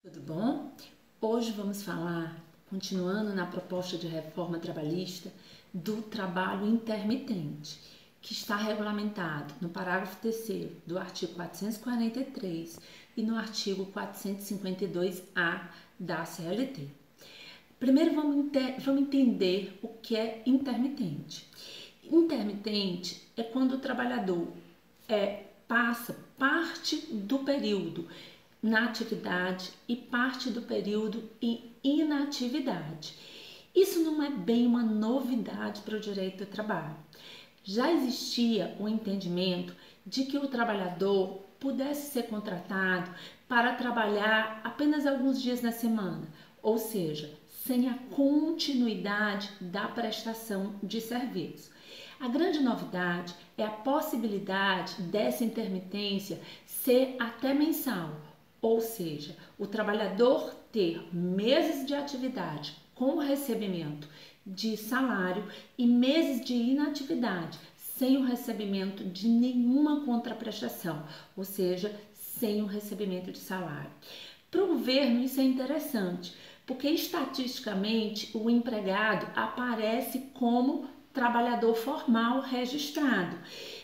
Tudo bom? Hoje vamos falar, continuando na proposta de reforma trabalhista, do trabalho intermitente, que está regulamentado no parágrafo 3º do artigo 443 e no artigo 452-A da CLT. Primeiro vamos entender o que é intermitente. Intermitente é quando o trabalhador passa parte do período na atividade e parte do período em inatividade. Isso não é bem uma novidade para o direito do trabalho. Já existia o entendimento de que o trabalhador pudesse ser contratado para trabalhar apenas alguns dias na semana, ou seja, sem a continuidade da prestação de serviço. A grande novidade é a possibilidade dessa intermitência ser até mensal, ou seja, o trabalhador ter meses de atividade com recebimento de salário e meses de inatividade sem o recebimento de nenhuma contraprestação, ou seja, sem o recebimento de salário. Para o governo isso é interessante, porque estatisticamente o empregado aparece como trabalhador formal registrado,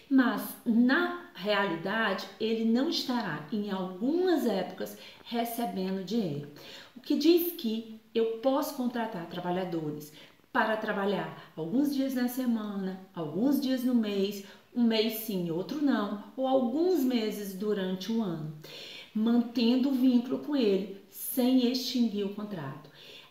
mas na realidade ele não estará em algumas épocas recebendo dinheiro. O que diz que eu posso contratar trabalhadores para trabalhar alguns dias na semana, alguns dias no mês, um mês sim, outro não, ou alguns meses durante o ano, mantendo o vínculo com ele sem extinguir o contrato.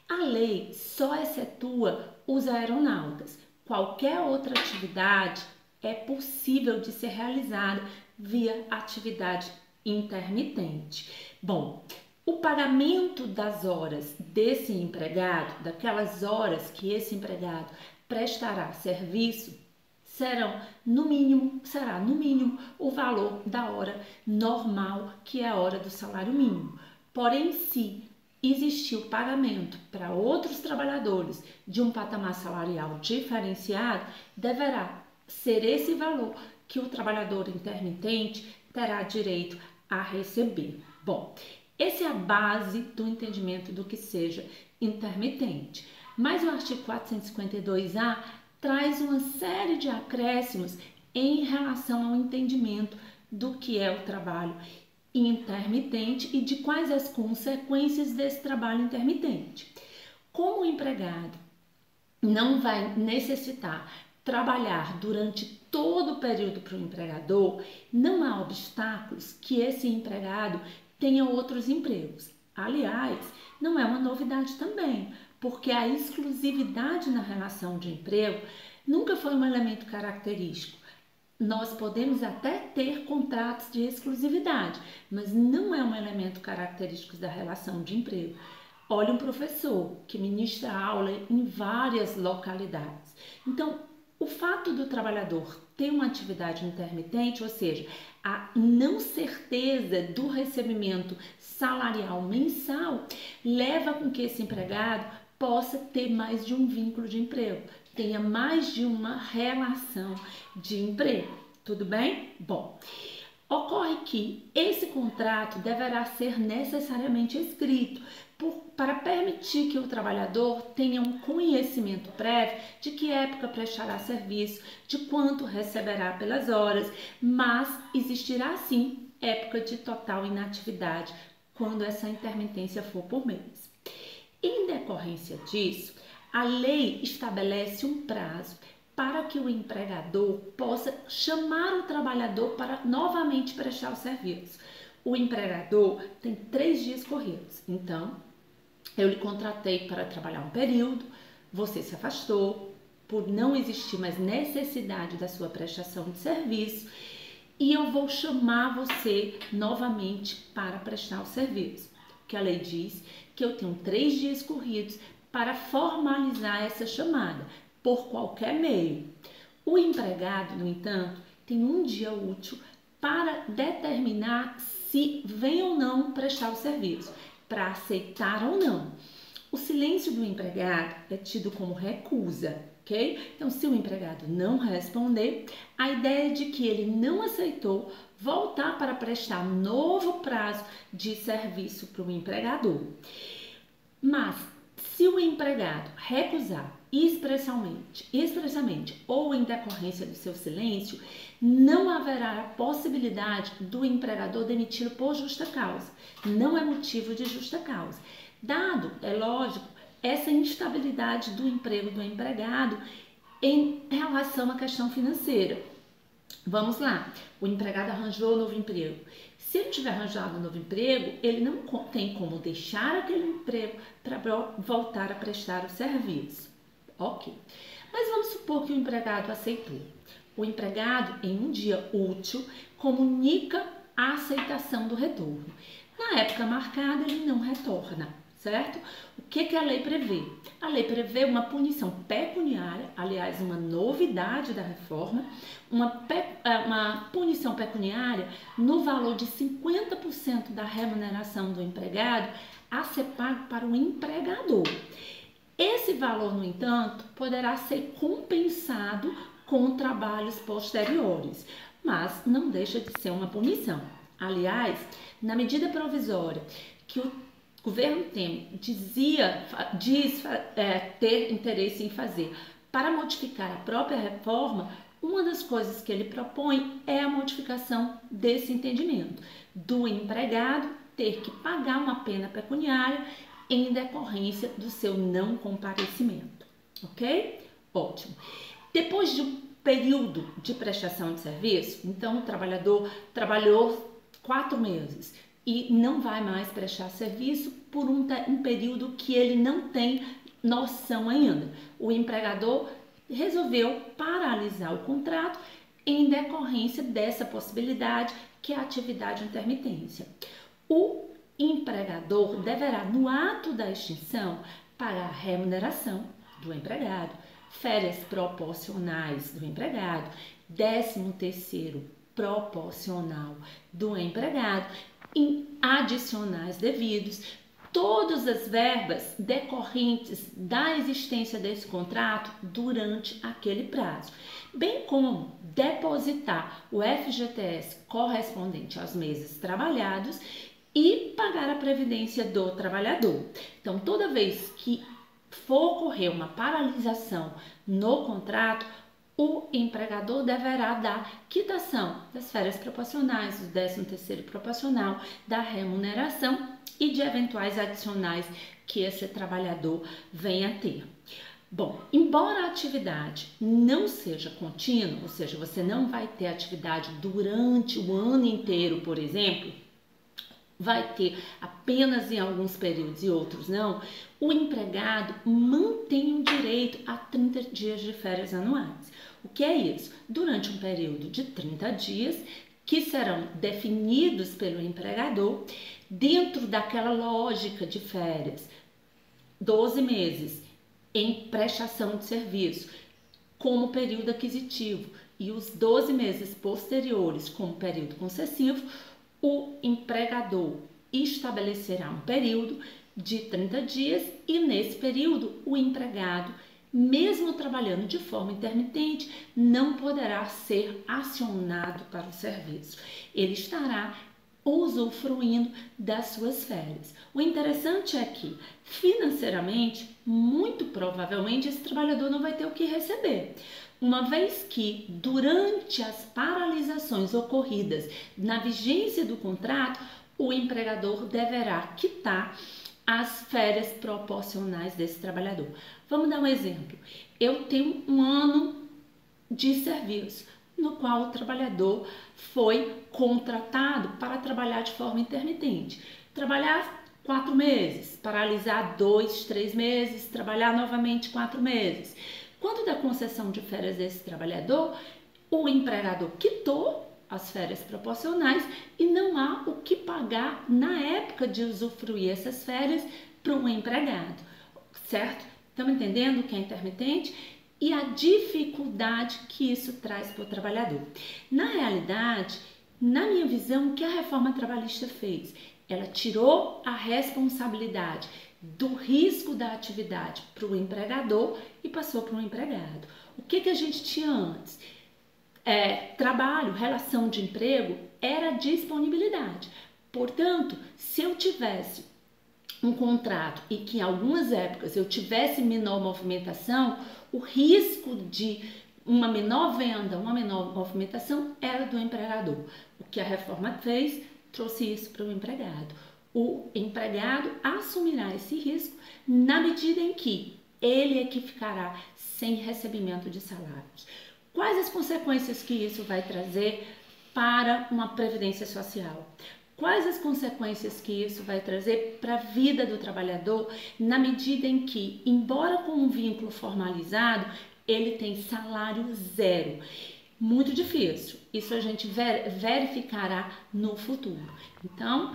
A lei só excetua os aeronautas. Qualquer outra atividade é possível de ser realizada via atividade intermitente. Bom, o pagamento das horas desse empregado, daquelas horas que esse empregado prestará serviço, será no mínimo o valor da hora normal, que é a hora do salário mínimo. Porém, se existir o pagamento para outros trabalhadores de um patamar salarial diferenciado, deverá ser esse valor que o trabalhador intermitente terá direito a receber. Bom, essa é a base do entendimento do que seja intermitente. Mas o artigo 452-A traz uma série de acréscimos em relação ao entendimento do que é o trabalho intermitente e de quais as consequências desse trabalho intermitente. Como o empregado não vai necessitar trabalhar durante todo o período para o empregador, não há obstáculos que esse empregado tenha outros empregos. Aliás, não é uma novidade também, porque a exclusividade na relação de emprego nunca foi um elemento característico. Nós podemos até ter contratos de exclusividade, mas não é um elemento característico da relação de emprego. Olha, um professor que ministra aula em várias localidades. Então, o fato do trabalhador ter uma atividade intermitente, ou seja, a não certeza do recebimento salarial mensal, leva com que esse empregado possa ter mais de um vínculo de emprego, tenha mais de uma relação de emprego. Tudo bem? Bom, ocorre que esse contrato deverá ser necessariamente escrito para permitir que o trabalhador tenha um conhecimento prévio de que época prestará serviço, de quanto receberá pelas horas, mas existirá sim época de total inatividade quando essa intermitência for por mês. Em decorrência disso, a lei estabelece um prazo para que o empregador possa chamar o trabalhador para novamente prestar o serviço. O empregador tem 3 dias corridos, então eu lhe contratei para trabalhar um período, você se afastou por não existir mais necessidade da sua prestação de serviço e eu vou chamar você novamente para prestar o serviço. Que a lei diz que eu tenho 3 dias corridos para formalizar essa chamada por qualquer meio. O empregado, no entanto, tem um dia útil para determinar se vem ou não prestar o serviço, para aceitar ou não. O silêncio do empregado é tido como recusa, ok? Então, se o empregado não responder, a ideia é de que ele não aceitou voltar para prestar novo prazo de serviço para o empregador. Mas, se o empregado recusar expressamente ou em decorrência do seu silêncio, não haverá a possibilidade do empregador demiti-lo por justa causa. Não é motivo de justa causa. Dado, é lógico, essa instabilidade do emprego do empregado em relação à questão financeira. Vamos lá, o empregado arranjou um novo emprego. Se ele tiver arranjado um novo emprego, ele não tem como deixar aquele emprego para voltar a prestar o serviço. Ok. Mas vamos supor que o empregado aceitou. O empregado, em um dia útil, comunica a aceitação do retorno. Na época marcada, ele não retorna, certo? O que a lei prevê? A lei prevê uma punição pecuniária, aliás, uma novidade da reforma, uma punição pecuniária no valor de 50% da remuneração do empregado a ser pago para o empregador. Esse valor, no entanto, poderá ser compensado com trabalhos posteriores, mas não deixa de ser uma punição. Aliás, na medida provisória que o governo Temer diz ter interesse em fazer para modificar a própria reforma, uma das coisas que ele propõe é a modificação desse entendimento, do empregado ter que pagar uma pena pecuniária em decorrência do seu não comparecimento, ok? Ótimo. Depois de um período de prestação de serviço, então o trabalhador trabalhou 4 meses e não vai mais prestar serviço por um período que ele não tem noção ainda. O empregador resolveu paralisar o contrato em decorrência dessa possibilidade que é a atividade intermitência. O empregador deverá, no ato da extinção, pagar a remuneração do empregado, férias proporcionais do empregado, 13º proporcional do empregado, em adicionais devidos, todas as verbas decorrentes da existência desse contrato durante aquele prazo, bem como depositar o FGTS correspondente aos meses trabalhados e pagar a previdência do trabalhador. Então, toda vez que for ocorrer uma paralisação no contrato, o empregador deverá dar quitação das férias proporcionais, do 13º proporcional, da remuneração e de eventuais adicionais que esse trabalhador venha a ter. Bom, embora a atividade não seja contínua, ou seja, você não vai ter atividade durante o ano inteiro, por exemplo, vai ter apenas em alguns períodos e outros não, o empregado mantém o direito a 30 dias de férias anuais. O que é isso? Durante um período de 30 dias, que serão definidos pelo empregador, dentro daquela lógica de férias, 12 meses em prestação de serviço, como período aquisitivo, e os 12 meses posteriores como período concessivo, o empregador estabelecerá um período de 30 dias e nesse período o empregado, mesmo trabalhando de forma intermitente, não poderá ser acionado para o serviço. Ele estará usufruindo das suas férias. O interessante é que, financeiramente, muito provavelmente esse trabalhador não vai ter o que receber, uma vez que, durante as paralisações ocorridas na vigência do contrato, o empregador deverá quitar as férias proporcionais desse trabalhador. Vamos dar um exemplo. Eu tenho um ano de serviço, no qual o trabalhador foi contratado para trabalhar de forma intermitente. Trabalhar 4 meses, paralisar 2, 3 meses, trabalhar novamente 4 meses. Quando da concessão de férias desse trabalhador, o empregador quitou as férias proporcionais e não há o que pagar na época de usufruir essas férias para um empregado, certo? Estamos entendendo o que é intermitente e a dificuldade que isso traz para o trabalhador. Na realidade, na minha visão, o que a reforma trabalhista fez? Ela tirou a responsabilidade do risco da atividade para o empregador e passou para o empregado. O que a gente tinha antes? Trabalho, relação de emprego, era disponibilidade. Portanto, se eu tivesse um contrato e que em algumas épocas eu tivesse menor movimentação, o risco de uma menor venda, uma menor movimentação era do empregador. O que a reforma fez, trouxe isso para o empregado. O empregado assumirá esse risco na medida em que ele é que ficará sem recebimento de salários. Quais as consequências que isso vai trazer para uma previdência social? Quais as consequências que isso vai trazer para a vida do trabalhador na medida em que, embora com um vínculo formalizado, ele tem salário zero? Muito difícil. Isso a gente verificará no futuro. Então,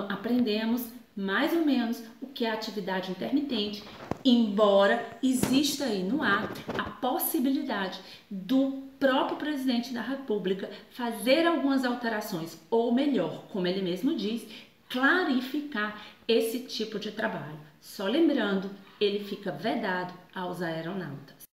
aprendemos mais ou menos o que é a atividade intermitente, embora exista aí no ar a possibilidade do próprio presidente da República fazer algumas alterações, ou melhor, como ele mesmo diz, clarificar esse tipo de trabalho. Só lembrando, ele fica vedado aos aeronautas.